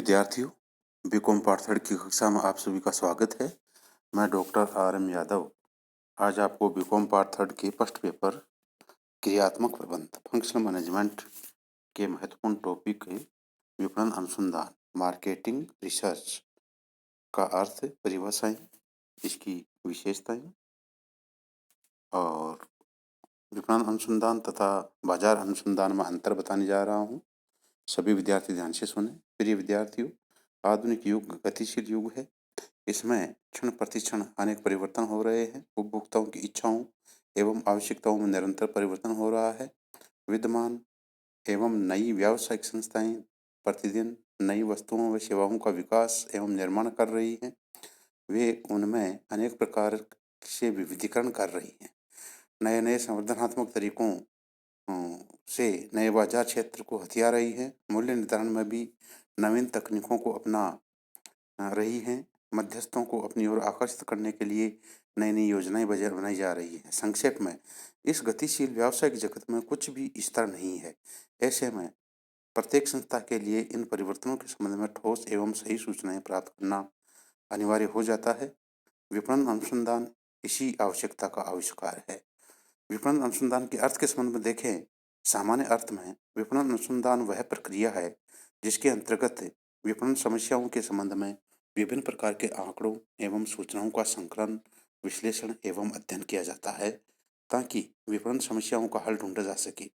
विद्यार्थियों, BCom part third की कक्षा में आप सभी का स्वागत है। मैं डॉक्टर आर.एम. यादव आज आपको बीकॉम पार्ट थर्ड के फर्स्ट पेपर क्रियात्मक प्रबंध फंक्शनल मैनेजमेंट के महत्वपूर्ण टॉपिक है विपणन अनुसंधान मार्केटिंग रिसर्च का अर्थ, परिभाषाएं, इसकी विशेषताएं और विपणन अनुसंधान तथा बाजार अनुसंधान में अंतर बताने जा रहा हूँ। सभी विद्यार्थी ध्यान से सुने। प्रिय विद्यार्थियों, आधुनिक युग गतिशील युग है। इसमें क्षण प्रतिक्षण अनेक परिवर्तन हो रहे हैं। उपभोक्ताओं की इच्छाओं एवं आवश्यकताओं में निरंतर परिवर्तन हो रहा है। विद्यमान एवं नई व्यावसायिक संस्थाएं प्रतिदिन नई वस्तुओं व सेवाओं का विकास एवं निर्माण कर रही हैं। वे उनमें अनेक प्रकार से विविधीकरण कर रही हैं। नए नए संवर्धनात्मक तरीकों से नए बाजार क्षेत्र को हथिया रही है। मूल्य निर्धारण में भी नवीन तकनीकों को अपना रही हैं। मध्यस्थों को अपनी ओर आकर्षित करने के लिए नई नई योजनाएं बनाई जा रही हैं। संक्षेप में, इस गतिशील व्यावसायिक जगत में कुछ भी स्थिर नहीं है। ऐसे में प्रत्येक संस्था के लिए इन परिवर्तनों के संबंध में ठोस एवं सही सूचनाएं प्राप्त करना अनिवार्य हो जाता है। विपणन अनुसंधान इसी आवश्यकता का आविष्कार है। विपणन अनुसंधान के अर्थ के संबंध में देखें। सामान्य अर्थ में विपणन अनुसंधान वह प्रक्रिया है जिसके अंतर्गत विपणन समस्याओं के संबंध में विभिन्न प्रकार के आंकड़ों एवं सूचनाओं का संकलन, विश्लेषण एवं अध्ययन किया जाता है ताकि विपणन समस्याओं का हल ढूंढा जा सके।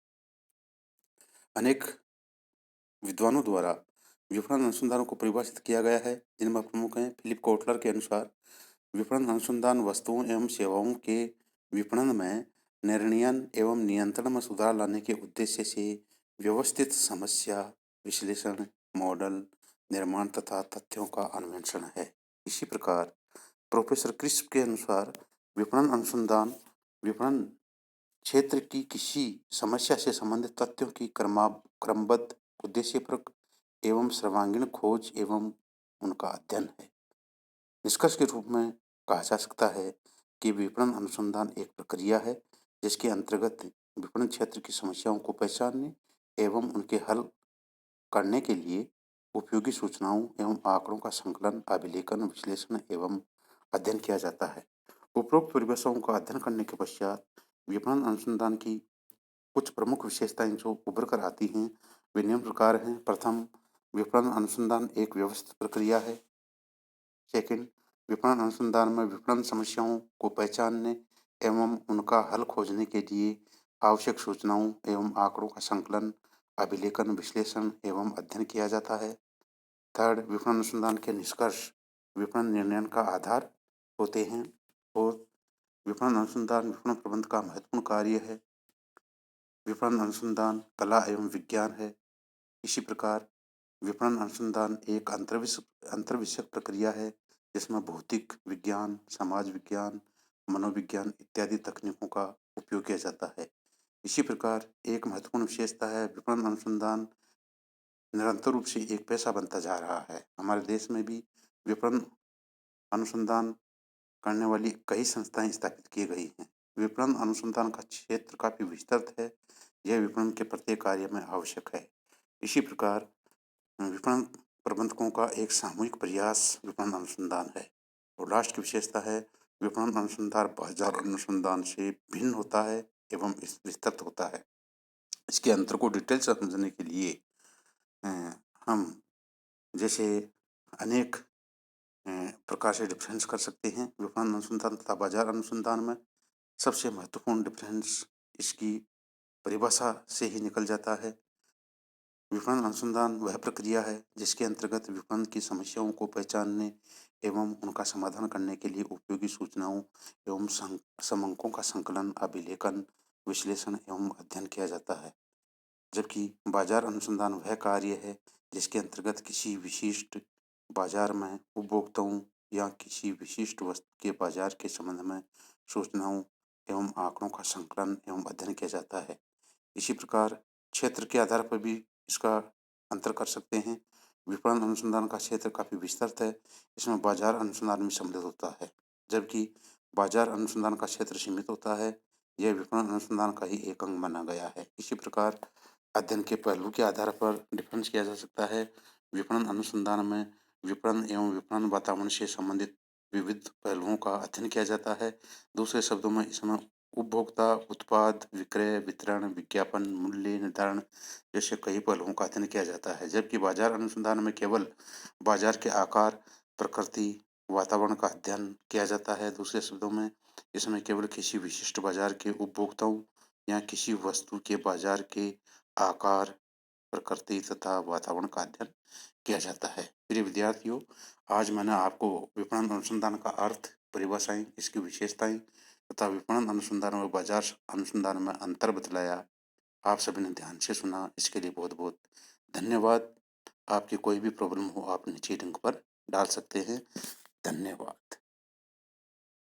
अनेक विद्वानों द्वारा विपणन अनुसंधान को परिभाषित किया गया है, जिनमें प्रमुख हैं फिलिप कोटलर के अनुसार विपणन अनुसंधान वस्तुओं एवं सेवाओं के विपणन में निर्णयन एवं नियंत्रण में सुधार लाने के उद्देश्य से व्यवस्थित समस्या विश्लेषण, मॉडल निर्माण तथा तथ्यों का अन्वेषण है। इसी प्रकार प्रोफेसर क्रिस्प के अनुसार विपणन अनुसंधान विपणन क्षेत्र की किसी समस्या से संबंधित तथ्यों की क्रमबद्ध, उद्देश्यपूर्वक एवं सर्वांगीण खोज एवं उनका अध्ययन है। निष्कर्ष के रूप में कहा जा सकता है कि विपणन अनुसंधान एक प्रक्रिया है जिसके अंतर्गत विपणन क्षेत्र की समस्याओं को पहचानने एवं उनके हल करने के लिए उपयोगी सूचनाओं एवं आंकड़ों का संकलन, अभिलेखन, विश्लेषण एवं अध्ययन किया जाता है। उपरोक्त परिभाषाओं का अध्ययन करने के पश्चात विपणन अनुसंधान की कुछ प्रमुख विशेषताएं जो उभर कर आती हैं वे निम्न प्रकार हैं। प्रथम, विपणन अनुसंधान एक व्यवस्थित प्रक्रिया है। सेकंड, विपणन अनुसंधान में विपणन समस्याओं को पहचानने एवं उनका हल खोजने के लिए आवश्यक सूचनाओं एवं आंकड़ों का संकलन, अभिलेखन, विश्लेषण एवं अध्ययन किया जाता है। थर्ड, विपणन अनुसंधान के निष्कर्ष विपणन निर्णय का आधार होते हैं। और विपणन अनुसंधान विपणन प्रबंध का महत्वपूर्ण कार्य है। विपणन अनुसंधान कला एवं विज्ञान है। इसी प्रकार विपणन अनुसंधान एक अंतर्विषयक प्रक्रिया है जिसमें भौतिक विज्ञान, समाज विज्ञान, मनोविज्ञान इत्यादि तकनीकों का उपयोग किया जाता है। इसी प्रकार एक महत्वपूर्ण विशेषता है विपणन अनुसंधान निरंतर रूप से एक पेशा बनता जा रहा है। हमारे देश में भी विपणन अनुसंधान करने वाली कई संस्थाएं स्थापित की गई हैं। विपणन अनुसंधान का क्षेत्र काफी विस्तृत है। यह विपणन के प्रत्येक कार्य में आवश्यक है। इसी प्रकार विपणन प्रबंधकों का एक सामूहिक प्रयास विपणन अनुसंधान है। और लास्ट की विशेषता है विपणन अनुसंधान बाजार अनुसंधान से भिन्न होता है एवं विस्तृत होता है। इसके अंतर को डिटेल से समझने के लिए हम जैसे अनेक प्रकार से डिफरेंस कर सकते हैं। विपणन अनुसंधान तथा बाजार अनुसंधान में सबसे महत्वपूर्ण डिफरेंस इसकी परिभाषा से ही निकल जाता है। विपणन अनुसंधान वह प्रक्रिया है जिसके अंतर्गत विपणन की समस्याओं को पहचानने एवं उनका समाधान करने के लिए उपयोगी सूचनाओं एवं समंकों का संकलन, अभिलेखन, विश्लेषण एवं अध्ययन किया जाता है। जबकि बाजार अनुसंधान वह कार्य है जिसके अंतर्गत किसी विशिष्ट बाजार में उपभोक्ताओं या किसी विशिष्ट वस्तु के बाजार के संबंध में सूचनाओं एवं आंकड़ों का संकलन एवं अध्ययन किया जाता है। इसी प्रकार क्षेत्र के आधार पर भी इसका अंतर कर सकते हैं। विपणन अनुसंधान का क्षेत्र काफ़ी विस्तृत है। इसमें बाजार अनुसंधान भी सम्मिलित होता है, जबकि बाजार अनुसंधान का क्षेत्र सीमित होता है। यह विपणन अनुसंधान का ही एक अंग माना गया है। इसी प्रकार अध्ययन के पहलू के आधार पर डिफरेंस किया जा सकता है। विपणन अनुसंधान में विपणन एवं विपणन वातावरण से संबंधित विविध पहलुओं का अध्ययन किया जाता है। दूसरे शब्दों में इसमें उपभोक्ता, उत्पाद, विक्रय, वितरण, विज्ञापन, मूल्य निर्धारण जैसे कई पहलुओं का अध्ययन किया जाता है। जबकि बाजार अनुसंधान में केवल बाजार के आकार, प्रकृति, वातावरण का अध्ययन किया जाता है। दूसरे शब्दों में इसमें केवल किसी विशिष्ट बाजार के उपभोक्ताओं या किसी वस्तु के बाजार के आकार, प्रकृति तथा वातावरण का अध्ययन किया जाता है। प्रिय विद्यार्थियों, आज मैंने आपको विपणन अनुसंधान का अर्थ, परिभाषाएं, इसकी विशेषताएं तथा विपणन अनुसंधान और बाजार अनुसंधान में अंतर बतलाया। आप सभी ने ध्यान से सुना, इसके लिए बहुत बहुत धन्यवाद। आपकी कोई भी प्रॉब्लम हो आप नीचे लिंक पर डाल सकते हैं। धन्यवाद।